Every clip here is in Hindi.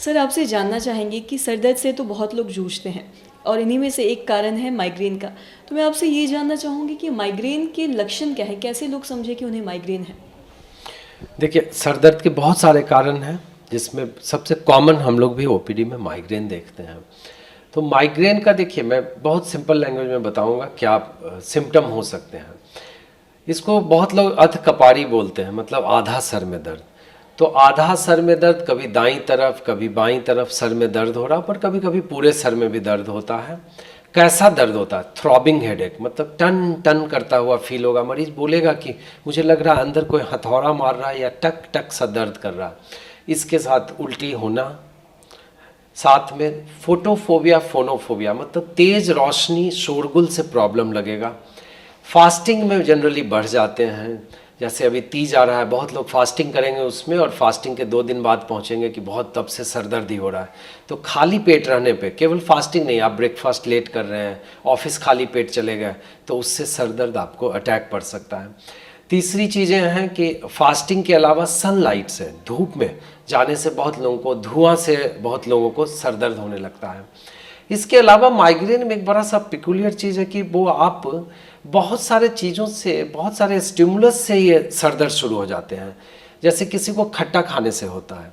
सर आपसे जानना चाहेंगे कि सर दर्द से तो बहुत लोग जूझते हैं और इन्हीं में से एक कारण है माइग्रेन का। तो मैं आपसे ये जानना चाहूँगी कि माइग्रेन के लक्षण क्या है, कैसे लोग समझे कि उन्हें माइग्रेन है। देखिए, सर दर्द के बहुत सारे कारण हैं, जिसमें सबसे कॉमन हम लोग भी ओपीडी में माइग्रेन देखते हैं। तो माइग्रेन का देखिए, मैं बहुत सिंपल लैंग्वेज में बताऊंगा क्या सिम्टम हो सकते हैं। इसको बहुत लोग अध कपारी बोलते हैं, मतलब आधा सर में दर्द। तो आधा सर में दर्द, कभी दाईं तरफ कभी बाईं तरफ सर में दर्द हो रहा, पर कभी कभी पूरे सर में भी दर्द होता है। कैसा दर्द होता है? थ्रॉबिंग हेडेक, मतलब टन टन करता हुआ फील होगा। मरीज बोलेगा कि मुझे लग रहा है अंदर कोई हथौड़ा मार रहा है या टक टक सा दर्द कर रहा है। इसके साथ उल्टी होना, साथ में फोटोफोबिया फोनोफोबिया, मतलब तेज रोशनी शोरगुल से प्रॉब्लम लगेगा। फास्टिंग में जनरली बढ़ जाते हैं, जैसे अभी तीज आ रहा है, बहुत लोग फास्टिंग करेंगे उसमें, और फास्टिंग के 2 दिन बाद पहुंचेंगे कि बहुत तब से सरदर्दी हो रहा है। तो खाली पेट रहने पे, केवल फास्टिंग नहीं, आप ब्रेकफास्ट लेट कर रहे हैं, ऑफिस खाली पेट चले गए, तो उससे सरदर्द आपको अटैक पड़ सकता है। तीसरी चीज़ें हैं कि फास्टिंग के अलावा सनलाइट से, धूप में जाने से बहुत लोगों को, धुआं से बहुत लोगों को सरदर्द होने लगता है। इसके अलावा माइग्रेन में एक बड़ा सा पिकुलियर चीज़ है कि वो आप बहुत सारे चीज़ों से, बहुत सारे स्टिमुलस से ये सरदर्द शुरू हो जाते हैं। जैसे किसी को खट्टा खाने से होता है,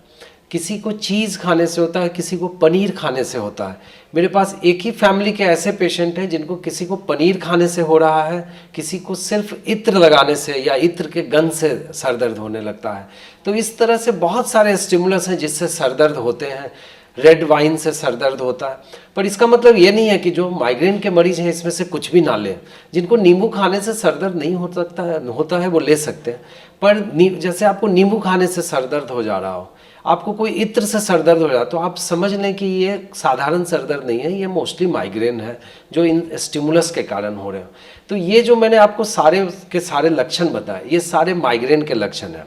किसी को चीज़ खाने से होता है, किसी को पनीर खाने से होता है। मेरे पास एक ही फैमिली के ऐसे पेशेंट हैं जिनको किसी को पनीर खाने से हो रहा है, किसी को सिर्फ इत्र लगाने से या इत्र के गंध से सरदर्द होने लगता है। तो इस तरह से बहुत सारे स्टिमुलस हैं जिससे सरदर्द होते हैं। रेड वाइन से सरदर्द होता है, पर इसका मतलब ये नहीं है कि जो माइग्रेन के मरीज हैं इसमें से कुछ भी ना लें। जिनको नींबू खाने से सरदर्द नहीं हो सकता है, होता है, वो ले सकते हैं। पर जैसे आपको नींबू खाने से सरदर्द हो जा रहा हो, आपको कोई इत्र से सरदर्द हो रहा, तो आप समझ लें कि ये साधारण सरदर्द नहीं है, ये मोस्टली माइग्रेन है जो इन स्टिमुलस के कारण हो रहे हो। तो ये जो मैंने आपको सारे के सारे लक्षण बताए, ये सारे माइग्रेन के लक्षण हैं।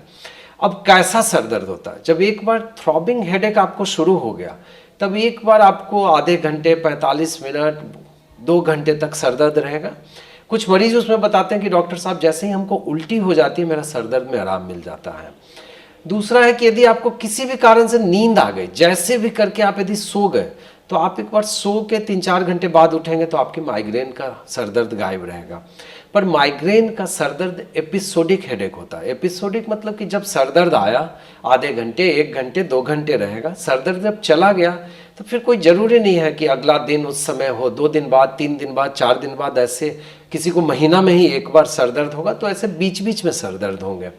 अब कैसा सरदर्द होता है? जब एक बार थ्रॉबिंग हेडेक आपको शुरू हो गया, तब एक बार आपको आधे घंटे, 45 मिनट, 2 घंटे तक सरदर्द रहेगा। कुछ मरीज उसमें बताते हैं कि डॉक्टर साहब जैसे ही हमको उल्टी हो जाती है, मेरा सरदर्द में आराम मिल जाता है। दूसरा है कि यदि आपको किसी भी कारण से नींद आ गई, जैसे भी करके आप यदि सो गए, तो आप एक बार सो के 3-4 घंटे बाद उठेंगे तो आपके माइग्रेन का सरदर्द गायब रहेगा। पर माइग्रेन का सरदर्द एपिसोडिक हेडेक होता है। एपिसोडिक मतलब कि जब सरदर्द आया, आधे घंटे, 1 घंटे, 2 घंटे रहेगा। सरदर्द जब चला गया तो फिर कोई ज़रूरी नहीं है कि अगला दिन उस समय हो, 2 दिन बाद, 3 दिन बाद, 4 दिन बाद, ऐसे किसी को महीना में ही एक बार सरदर्द होगा, तो ऐसे बीच बीच में सरदर्द होंगे।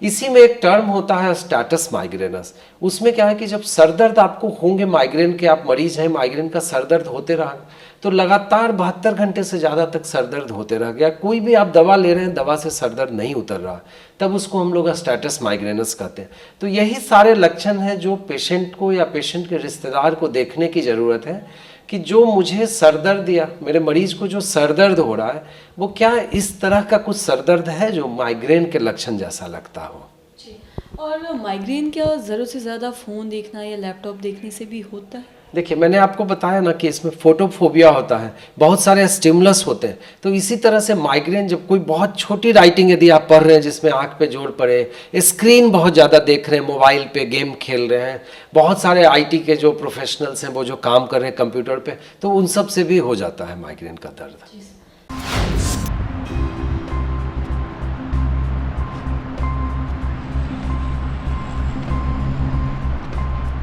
इसी में एक टर्म होता है स्टेटस माइग्रेनस। उसमें क्या है कि जब सरदर्द आपको होंगे, माइग्रेन के आप मरीज हैं, माइग्रेन का सरदर्द होते रहा, तो लगातार 72 घंटे से ज़्यादा तक सरदर्द होते रह गया, कोई भी आप दवा ले रहे हैं, दवा से सरदर्द नहीं उतर रहा, तब उसको हम लोग स्टेटस माइग्रेनस कहते हैं। तो यही सारे लक्षण हैं जो पेशेंट को या पेशेंट के रिश्तेदार को देखने की ज़रूरत है कि जो मुझे सरदर्द या मेरे मरीज को जो सरदर्द हो रहा है, वो क्या इस तरह का कुछ सरदर्द है जो माइग्रेन के लक्षण जैसा लगता हो। जी, और माइग्रेन क्या ज़रूरत से ज़्यादा फ़ोन देखना या लैपटॉप देखने से भी होता है? देखिए, मैंने आपको बताया ना कि इसमें फोटोफोबिया होता है, बहुत सारे स्टिमुलस होते हैं। तो इसी तरह से माइग्रेन, जब कोई बहुत छोटी राइटिंग यदि आप पढ़ रहे हैं जिसमें आंख पे जोर पड़े, स्क्रीन बहुत ज़्यादा देख रहे हैं, मोबाइल पे गेम खेल रहे हैं, बहुत सारे आईटी के जो प्रोफेशनल्स हैं वो जो काम कर रहे हैं कंप्यूटर पे, तो उन सब से भी हो जाता है माइग्रेन का दर्द।